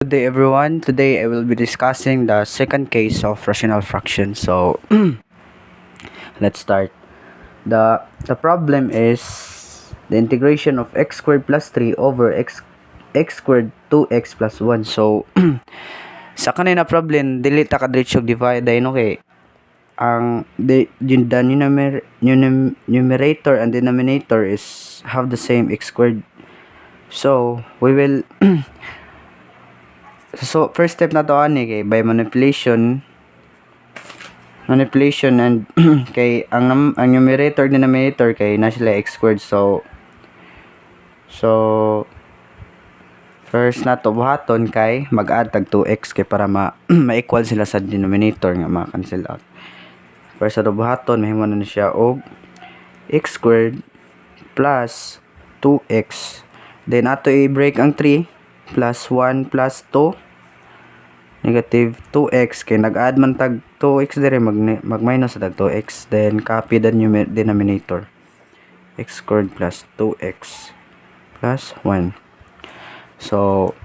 Good day everyone. Today I will be discussing the second case of rational fraction. So let's start. The problem is the integration of x squared plus 3 over x squared 2x plus 1. So sa kanina problem dili ta kadretso divide ay no kay ang the numerator and denominator is have the same x squared. So we will so first step na to ani kay by manipulation and kay ang numerator denominator kay na sila x squared. So first na to buhaton kay mag-add tag 2x kay para ma-equal sila sa denominator nga ma-cancel out. First na to buhaton mahimo na siya og x squared plus 2x, then ato i-break ang 3 plus 1 plus 2 negative 2x kay nag-add man tag 2x dire mag-minus sa tag 2x, then copy the denominator x squared plus 2x plus 1. So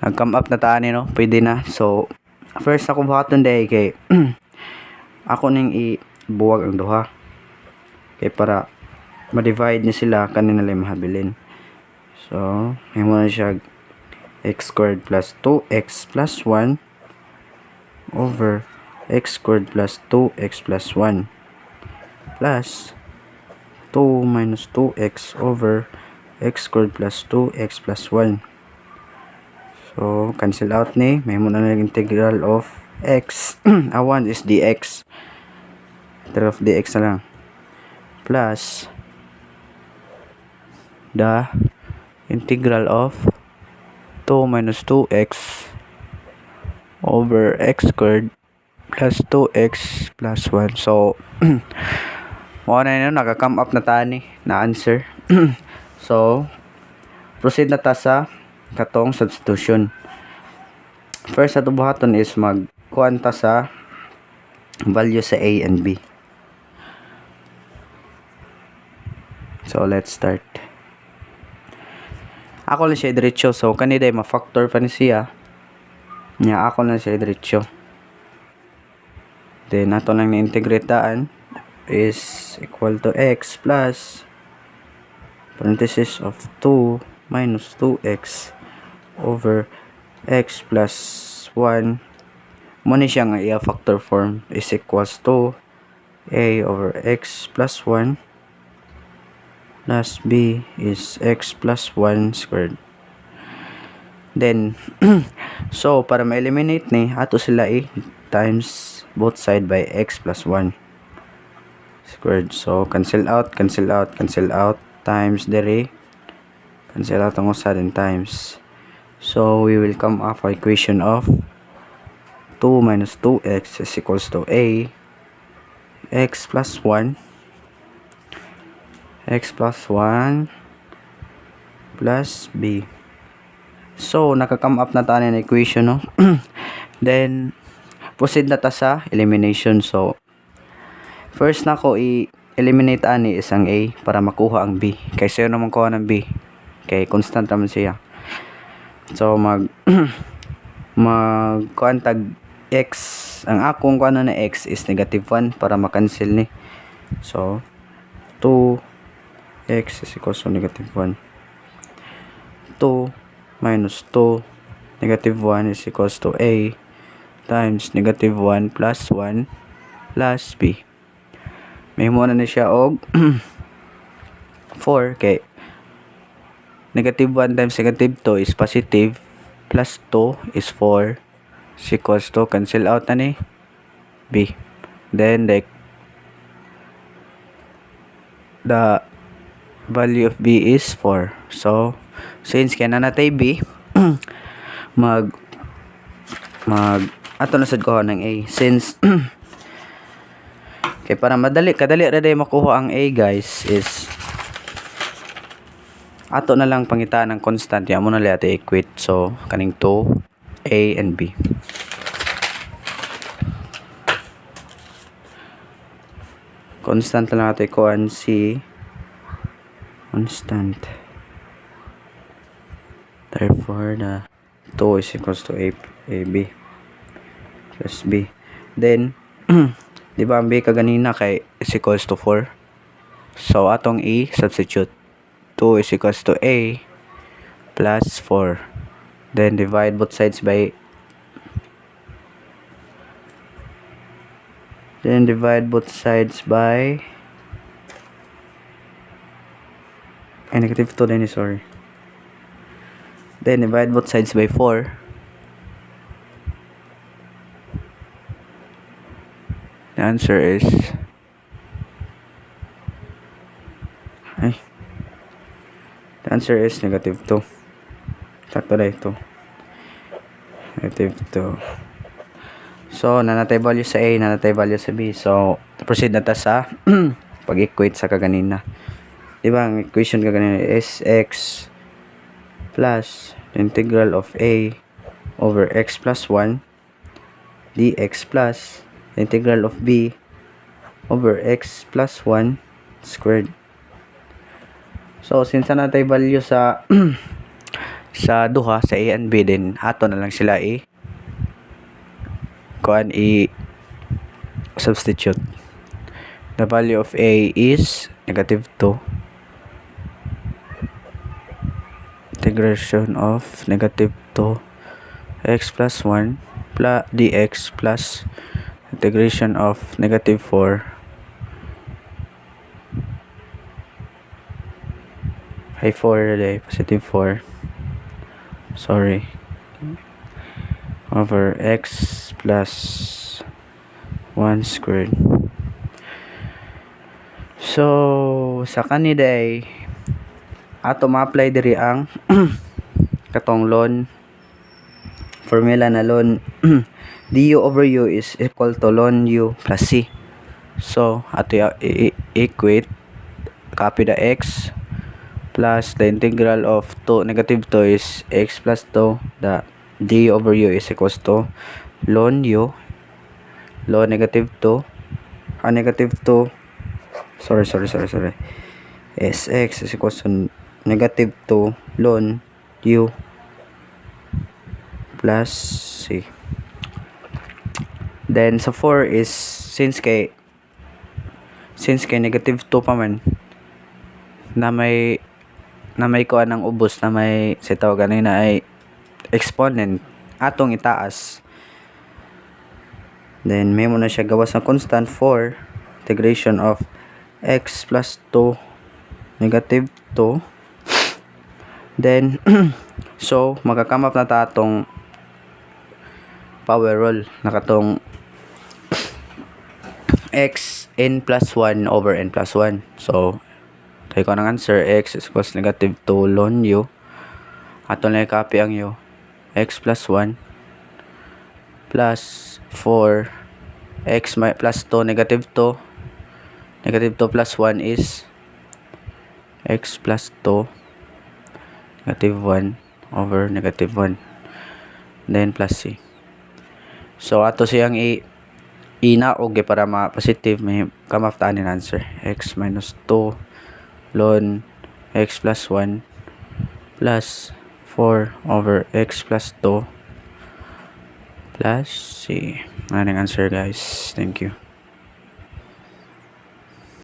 nag-come up na taan no, pwede na. So first ako buhaton day kay ako ning ibuwag ang duha kay para ma-divide ni sila kanina lang mahabilin. So may mo na siya x squared plus 2x plus 1 over x squared plus 2x plus 1 plus 2 minus 2x over x squared plus 2x plus 1. So cancel out ni, may mo na lang integral of x a 1 is dx, integral of dx na lang plus the integral of 2 minus 2x over x squared plus 2x plus 1. So mo na yun, naka-come up na tani na answer. So proceed na ta sa katong substitution. First ato buhaton is magkuan ta sa value sa a and b. So let's start. Ako lang siya diretso, so kanina ma-factor pa ni siya niya, ako lang siya diretso, then ato lang na-integrate daan is equal to x plus parenthesis of 2 minus 2x over x plus 1 mo ni siya nga i-factor form is equals to a over x plus 1 plus b is x plus 1 squared. Then so para ma-eliminate ni ato sila times both side by x plus 1 squared. So cancel out times dere, cancel out ang usa din times. So we will come up with equation of 2 minus 2x is equals to a x plus 1 plus b. So naka-come up na tayo ng equation no. Then proceed na ta sa elimination. So first na ko i-eliminate ani isang a para makuha ang b, kay sayo naman kuha ng b kay constant naman siya. So magkuan tag x, ang akong kuan na x is negative 1 para makancel ni. So 2x is equals to negative 1. 2 minus 2 negative 1 is equals to a times negative 1 plus 1 plus b. May mo na siya og 4 kay negative 1 times negative 2 is positive plus 2 is 4 is equals to cancel out na ni b. Then the value of b is 4. So since kaya na natay b mag ato na sad ko ng a, since kay para kadali ra day makuha ang a guys is ato na lang pangitaan ng constant ya mo na lati equate. So kaning 2 a and b. Constant lang natin kuan si constant. Therefore the 2 is equals to AB plus B. Then, di ba ang B kaganina kay is equals to 4? So, atong i-substitute. 2 is equals to A plus 4. Then, divide both sides by negative 2 din, sorry. Then, divide both sides by 4. The answer is negative 2. Sakto na ito. Negative 2. So, nanatay value sa A, nanatay value sa B. So, proceed na ta sa pag-equate sa kaganina. Diba, ang equation kaganina is x plus the integral of A over x plus 1 dx plus the integral of B over x plus 1 squared. So, since natay value sa sa duha, sa A and B, din ato na lang sila substitute. The value of A is negative 2. Integration of negative 2 x plus 1 plus dx plus integration of negative 4 positive 4 over x plus 1 squared. So, sa kanida ay ato ma-apply diri ang katong ln formula na ln du over u is equal to ln u plus c. So, ato equate, copy the x plus the integral of negative 2 is x plus 2. The d over u is equals to ln u ln negative 2 is x is equals to negative 2 ln u plus c. Then sa 4 is since kay negative 2 pa man na may kuan ng ubos na may sitaw ganina ay exponent atong itaas. Then may mo na siya gawas ng constant 4 integration of x plus 2 negative 2. Then so magka-come up na ta atong power rule nakatong x n plus 1 over n plus 1. So tayo ko ng answer, x is equals negative 2 ln u. Ato na i-copy ang u, x plus 1 plus 4 x plus 2 negative 2 plus 1 is x plus 2 negative 1 over negative 1 then plus c. So ato siyang inaog para ma-positive, may come up taan in answer, x minus 2 ln x plus 1 plus 4 over x plus 2 plus c. Ano ang answer guys? Thank you.